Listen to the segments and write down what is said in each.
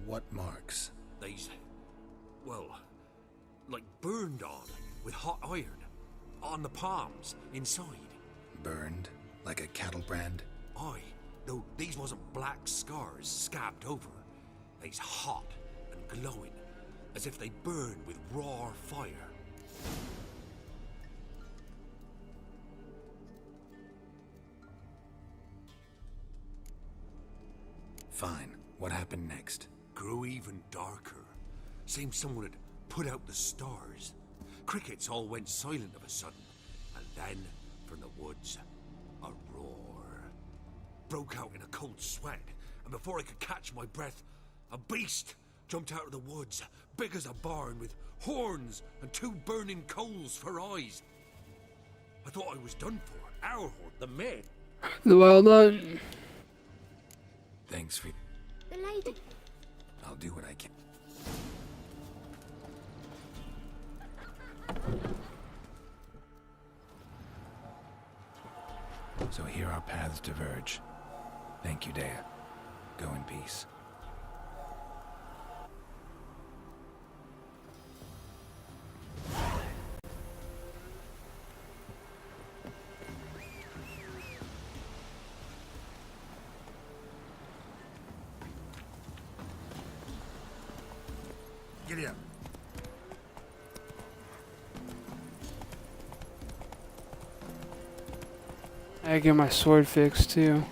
What marks? They's, well, like burned on with hot iron. On the palms, inside. Burned? Like a cattle brand? Aye, though these wasn't black scars scabbed over. They's hot and glowing, as if they burned with raw fire. Fine. What happened next? Grew even darker. Seemed someone had put out the stars. Crickets all went silent of a sudden, and then, from the woods, a roar. Broke out in a cold sweat, and before I could catch my breath, a beast jumped out of the woods, big as a barn, with horns and 2 burning coals for eyes. I thought I was done for. Our horde, the men. Well done. Thanks for... The lady. I'll do what I can. So here our paths diverge. Thank you, Dea. Go in peace. Giddy up. I get my sword fixed too.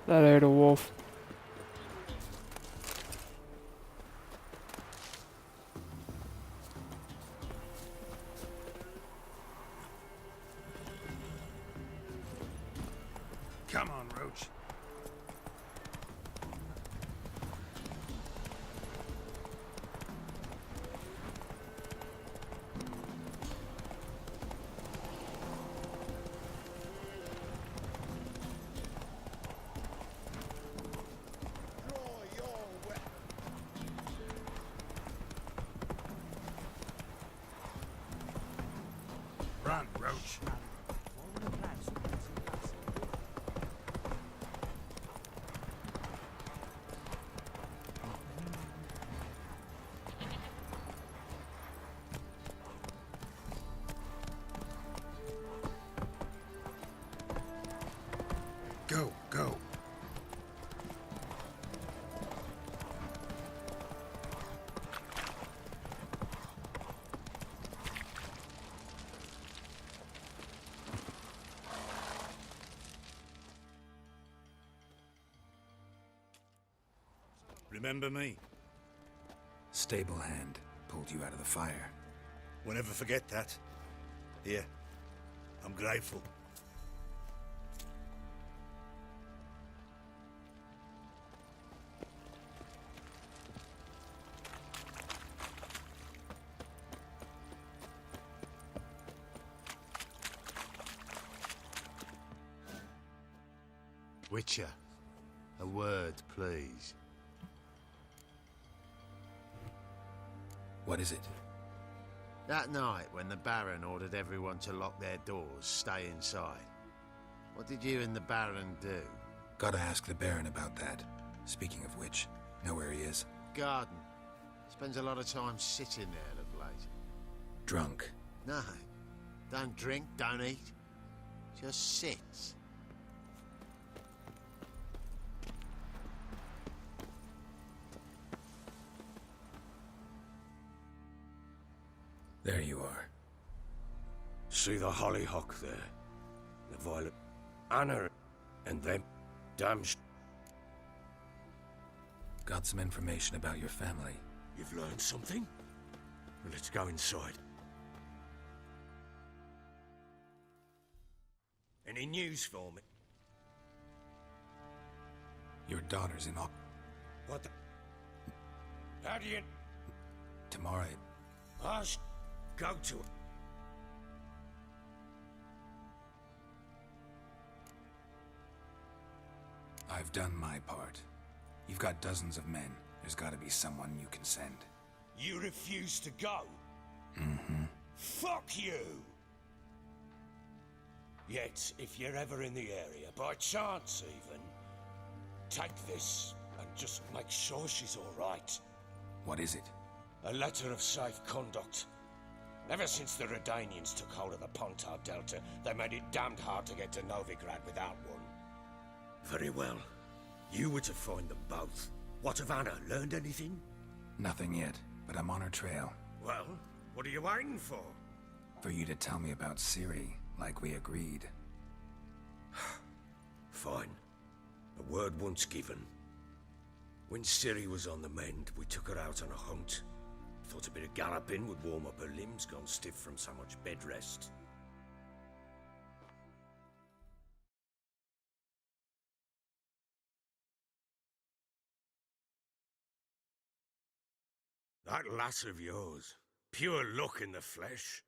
That I heard a wolf. Come on, Roach. Run, Roach. Go, go. Remember me? Stable hand pulled you out of the fire. We'll never forget that. Here, I'm grateful. Witcher, a word, please. What is it? That night when the Baron ordered everyone to lock their doors, stay inside. What did you and the Baron do? Gotta ask the Baron about that. Speaking of which, know where he is? Garden. Spends a lot of time sitting there of late. Drunk. No. Don't drink, don't eat. Just sits. There you are. See the hollyhock there? The violet Anna and them damn Got some information about your family. You've learned something? Well, let's go inside. Any news for me? Your daughter's in What the... How do you... tomorrow. Hush. Go to it. I've done my part. You've got dozens of men. There's gotta be someone you can send. You refuse to go? Mm-hmm. Fuck you! Yet, if you're ever in the area, by chance even, take this and just make sure she's alright. What is it? A letter of safe conduct. Ever since the Redanians took hold of the Pontar Delta, they made it damned hard to get to Novigrad without one. Very well. You were to find them both. What of Anna? Learned anything? Nothing yet, but I'm on her trail. Well, what are you waiting for? For you to tell me about Ciri, like we agreed. Fine. A word once given. When Ciri was on the mend, we took her out on a hunt. Thought a bit of galloping would warm up her limbs, gone stiff from so much bed rest. That lass of yours, pure luck in the flesh.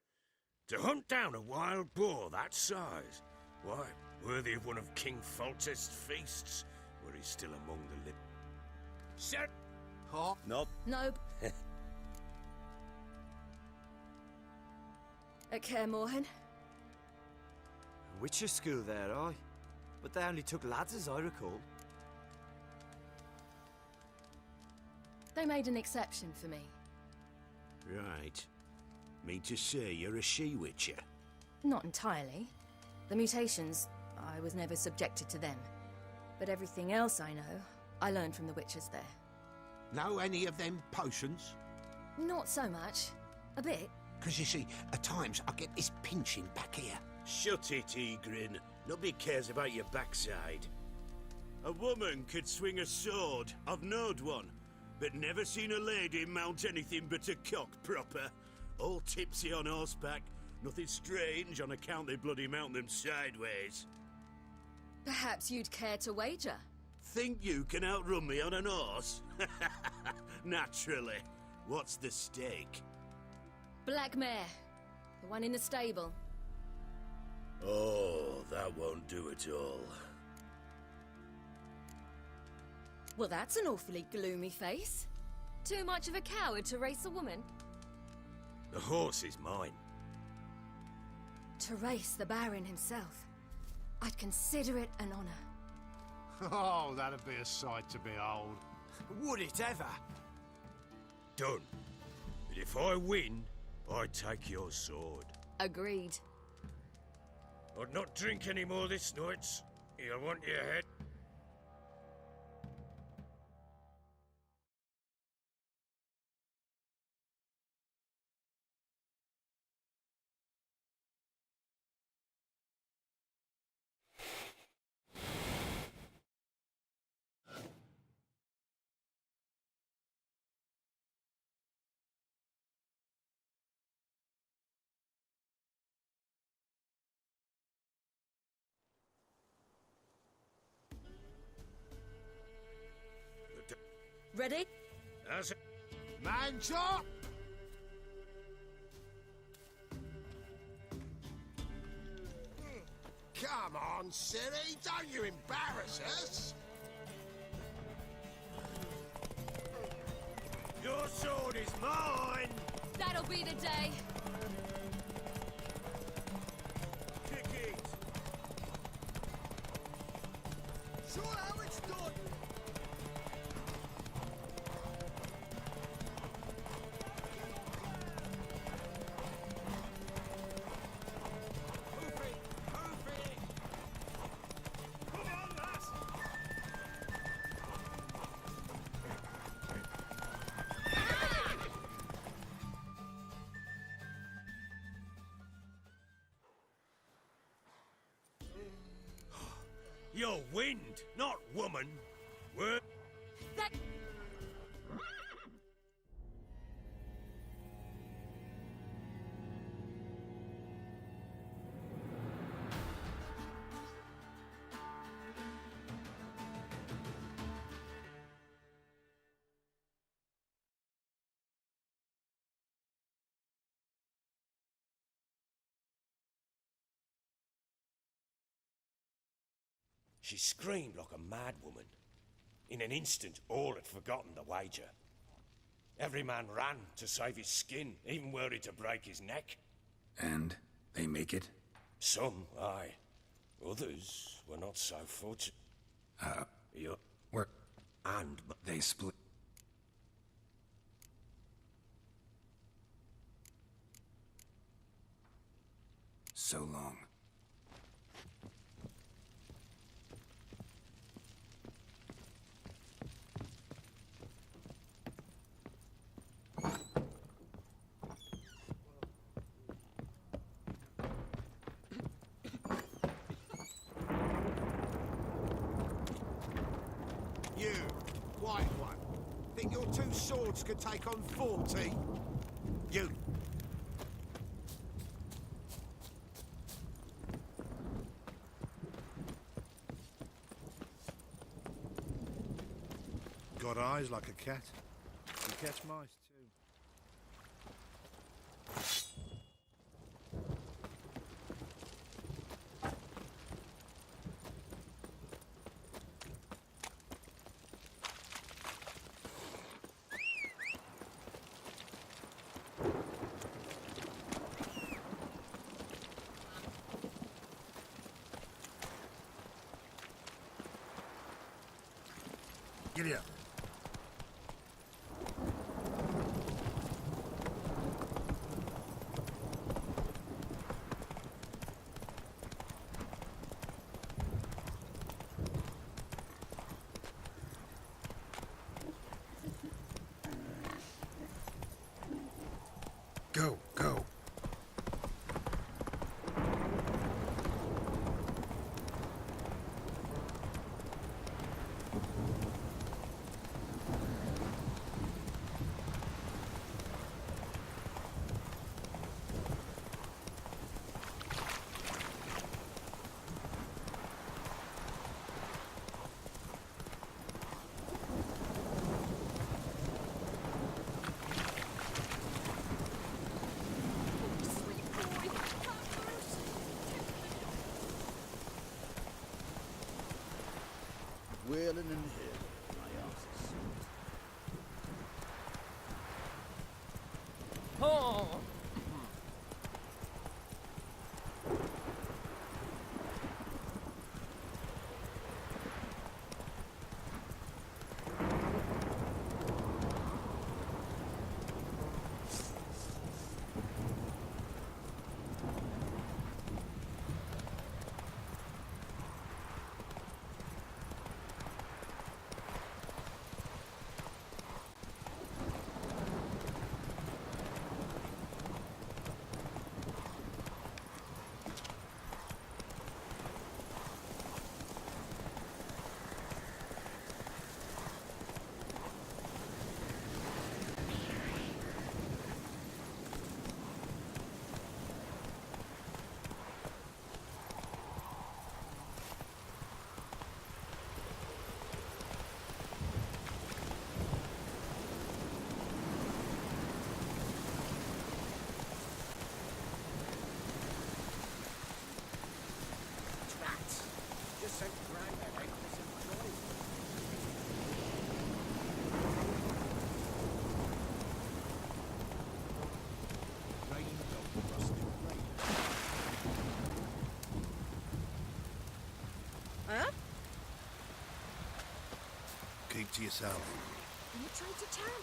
To hunt down a wild boar that size, why, worthy of one of King Foltest's feasts, were he still among the living. Set. Huh? Nope. Nope. At Kaer Morhen? Witcher school there, aye. But they only took lads as I recall. They made an exception for me. Right. Mean to say you're a she-witcher? Not entirely. The mutations, I was never subjected to them. But everything else I know, I learned from the witches there. Know any of them potions? Not so much. A bit. Because you see, at times I get this pinching back here. Shut it, Egrin. Nobody cares about your backside. A woman could swing a sword. I've knowed one. But never seen a lady mount anything but a cock proper. All tipsy on horseback. Nothing strange on account they bloody mount them sideways. Perhaps you'd care to wager? Think you can outrun me on an horse? Naturally. What's the stake? Black mare. The one in the stable. Oh, that won't do it all. Well, that's an awfully gloomy face. Too much of a coward to race a woman? The horse is mine. To race the Baron himself. I'd consider it an honor. Oh, that'd be a sight to behold. Would it ever? Done. But if I win, I take your sword. Agreed. I'd not drink any more this night. You'll want your head. Ready? That's it. Man's up! Come on, Ciri, don't you embarrass us! Your sword is mine! That'll be the day. Kick it! Sure how it's done! You're wind, not woman. Word. That... She screamed like a mad woman. In an instant, all had forgotten the wager. Every man ran to save his skin, even were he to break his neck. And they make it? Some, aye. Others were not so fortunate. Yeah. Where And they split? So long. You, white one. Think your two swords could take on 40? You. Got eyes like a cat. You catch mice too. Giddy up. Go, go. Wheeling in here, my arse is Oh! Just sent Grandad out for some noise. Rain dog, rusted rain. Huh? Keep to yourself. Are you trying to charm?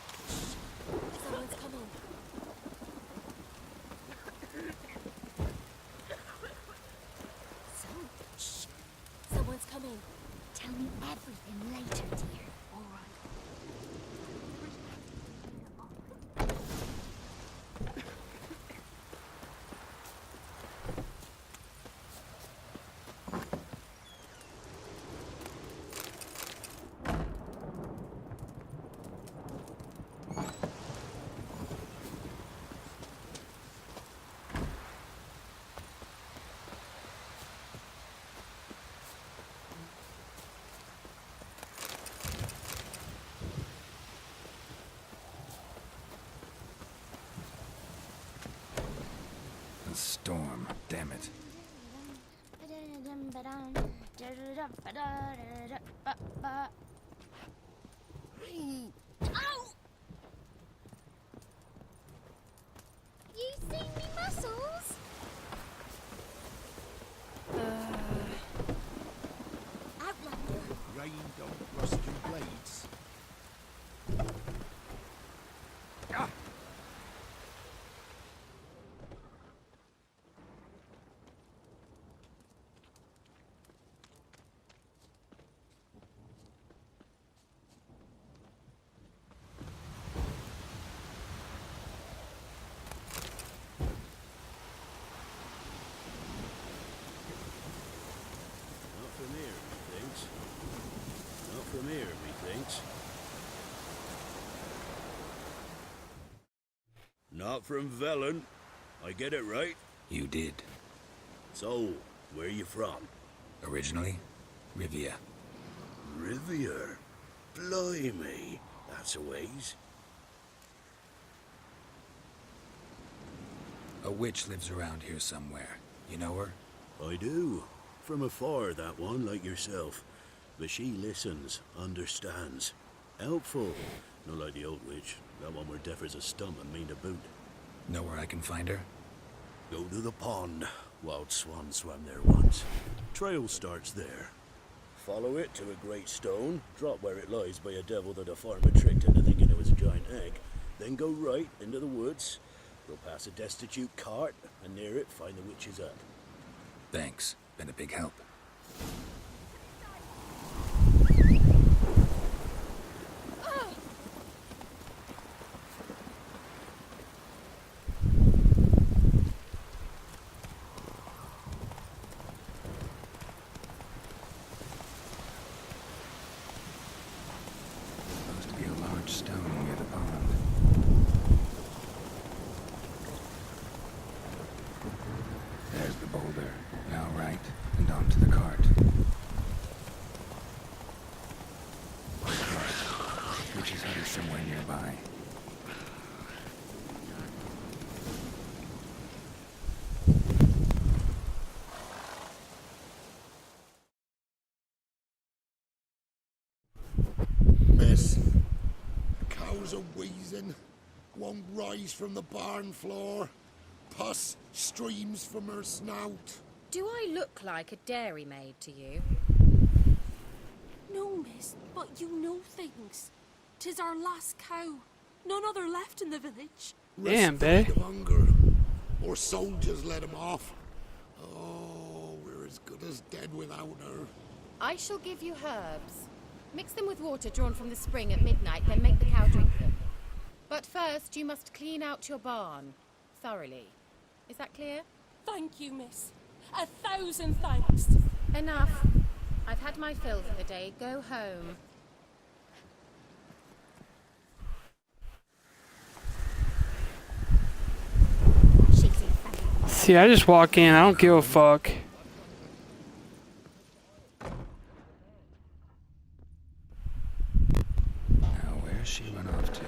Someone's coming. Someone's coming. Tell me everything later, dear. All right. A storm, damn it. Ba-dum-ba-dum. Ow! You see me muscles? Outlander. Rain don't rust your blades. Not from here, methinks. Not from here, methinks. Not from Velen. I get it right? You did. So, where you from? Originally, Rivia. Rivia? Blimey, that's a ways. A witch lives around here somewhere. You know her? I do. From afar, that one, like yourself. But she listens, understands. Helpful. Not like the old witch. That one were deaf as a stump and mean to boot. Know where I can find her? Go to the pond. Wild swan swam there once. Trail starts there. Follow it to a great stone, drop where it lies by a devil that a farmer tricked into thinking it was a giant egg. Then go right into the woods. Go past a destitute cart, and near it find the witch's hut. Thanks. Been a big help. Supposed to be a large stone near the pond. There's the boulder. Now right, and onto the cart. Witch's hut is somewhere nearby. Miss, cows are wheezing, won't rise from the barn floor. Pus streams from her snout. Do I look like a dairymaid to you? No, miss, but you know things. 'Tis our last cow. None other left in the village. Damn, Respite babe. of hunger. Or soldiers let him off. Oh, we're as good as dead without her. I shall give you herbs. Mix them with water drawn from the spring at midnight, then make the cow drink them. But first, you must clean out your barn thoroughly. Is that clear? Thank you, miss. 1,000 thanks. Enough. I've had my fill for the day. Go home. See, I just walk in. I don't give a fuck. Now, where's she run off to?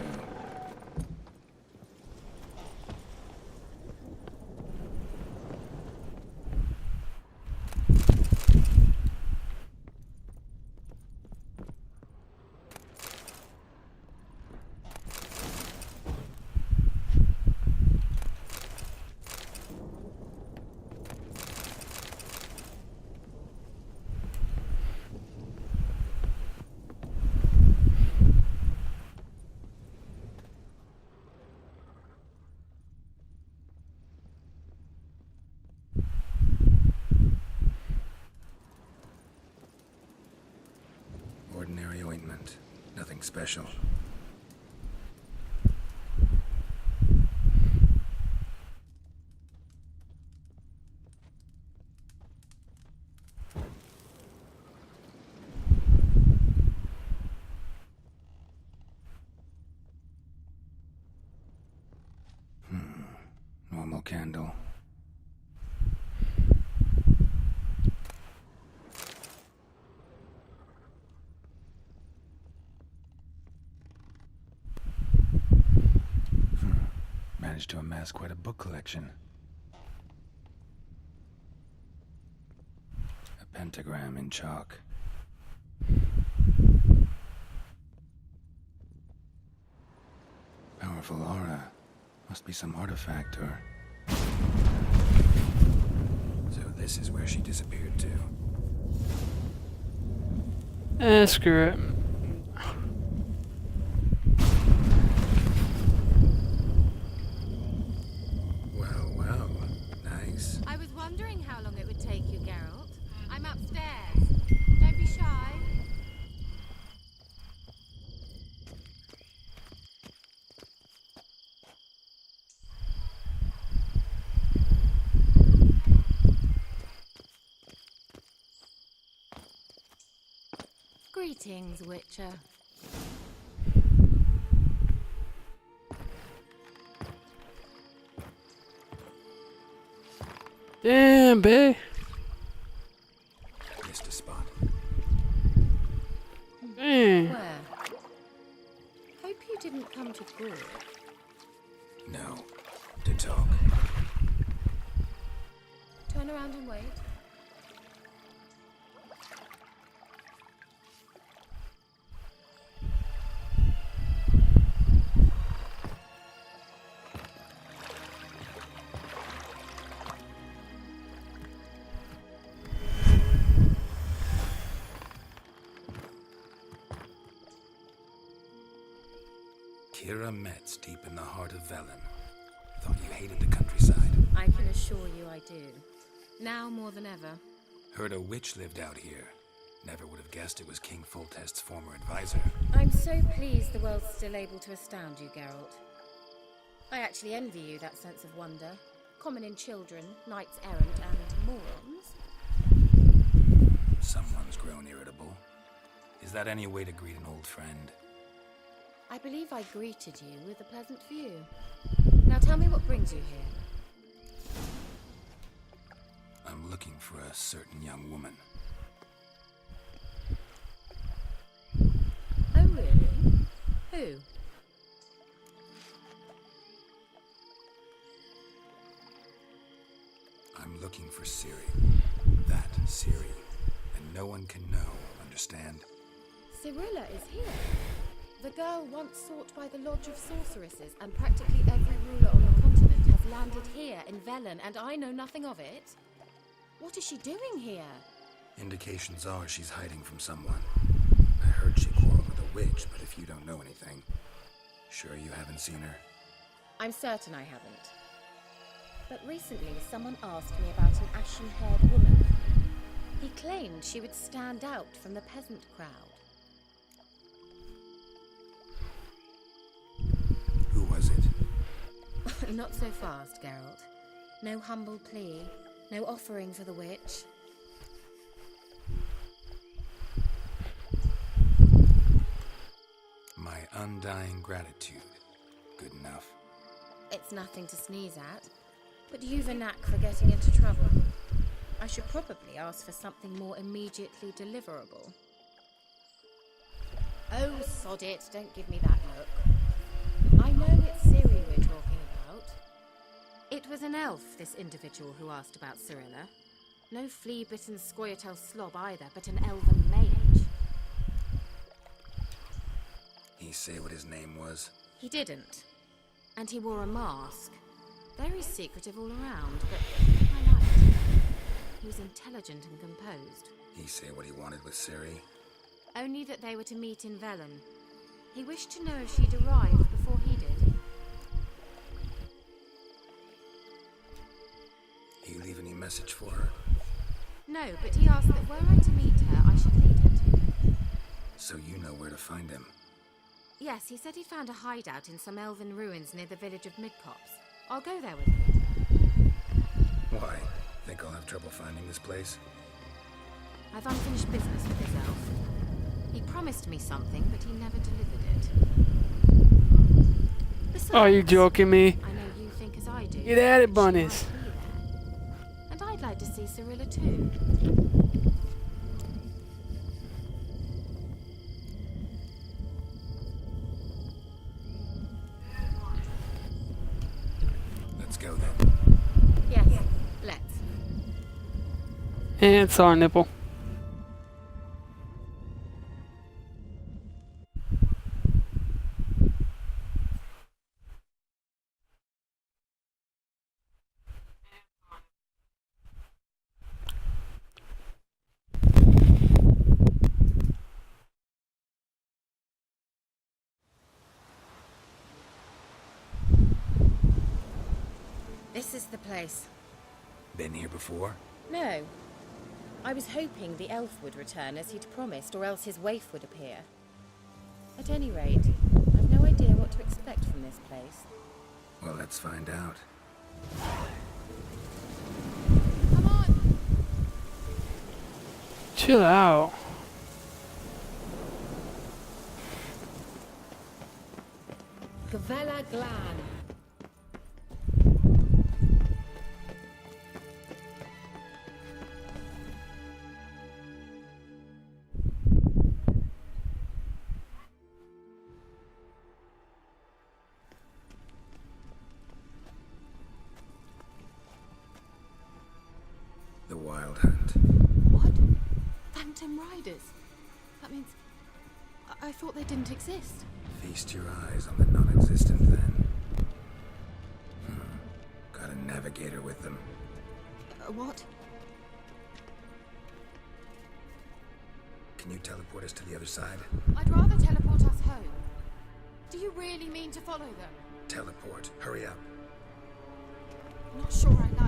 Ordinary ointment. Nothing special. Normal candle. Managed to amass quite a book collection. A pentagram in chalk. Powerful aura. Must be some artifact or... So this is where she disappeared to. Screw it. Well, well. Nice. I was wondering how long it would take you, Geralt. I'm upstairs. Don't be shy. Greetings, Witcher. Damn, babe. Missed a spot. Damn. Where? Hope you didn't come to Gore. No. To talk. Turn around and wait. Kira Metz, deep in the heart of Velen. Thought you hated the countryside. I can assure you I do. Now more than ever. Heard a witch lived out here. Never would have guessed it was King Foltest's former advisor. I'm so pleased the world's still able to astound you, Geralt. I actually envy you that sense of wonder. Common in children, knights errant, and morons. Someone's grown irritable. Is that any way to greet an old friend? I believe I greeted you with a pleasant view. Now tell me what brings you here. I'm looking for a certain young woman. Oh, really? Who? I'm looking for Ciri. That Ciri. And no one can know, understand? Cirilla is here. The girl once sought by the Lodge of Sorceresses, and practically every ruler on the continent has landed here in Velen, and I know nothing of it. What is she doing here? Indications are she's hiding from someone. I heard she quarreled with a witch, but if you don't know anything, sure you haven't seen her? I'm certain I haven't. But recently someone asked me about an ashen-haired woman. He claimed she would stand out from the peasant crowd. Who was it? Not so fast, Geralt. No humble plea, no offering for the witch. My undying gratitude. Good enough. It's nothing to sneeze at, but you've a knack for getting into trouble. I should probably ask for something more immediately deliverable. Oh, sod it, don't give me that look. I know it's Ciri we're talking about. It was an elf, this individual who asked about Cirilla. No flea-bitten Scoia'tael slob either, but an elven mage. He say what his name was? He didn't. And he wore a mask. Very secretive all around, but I liked him. He was intelligent and composed. He say what he wanted with Ciri? Only that they were to meet in Velen. He wished to know if she'd arrived before he did. He leave any message for her? No, but he asked that were I to meet her, I should lead her to him. So you know where to find him? Yes, he said he found a hideout in some elven ruins near the village of Midcopse. I'll go there with him. Why? Think I'll have trouble finding this place? I've unfinished business with this elf. He promised me something, but he never delivered it. Besides, Oh, you joking me? I know you think as I do. Get at it, she bunnies. might be there. And I'd like to see Cirilla too. Let's go then. Yes, let's. And it's our nipple. is the place. Been here before? No. I was hoping the elf would return as he'd promised, or else his waif would appear. At any rate, I've no idea what to expect from this place. Well, let's find out. Come on! Chill out. Gavella Glan. The Wild Hunt. What? Phantom Riders? That means... I thought they didn't exist. Feast your eyes on the non-existent then. Got a navigator with them. What? Can you teleport us to the other side? I'd rather teleport us home. Do you really mean to follow them? Teleport. Hurry up. Not sure I like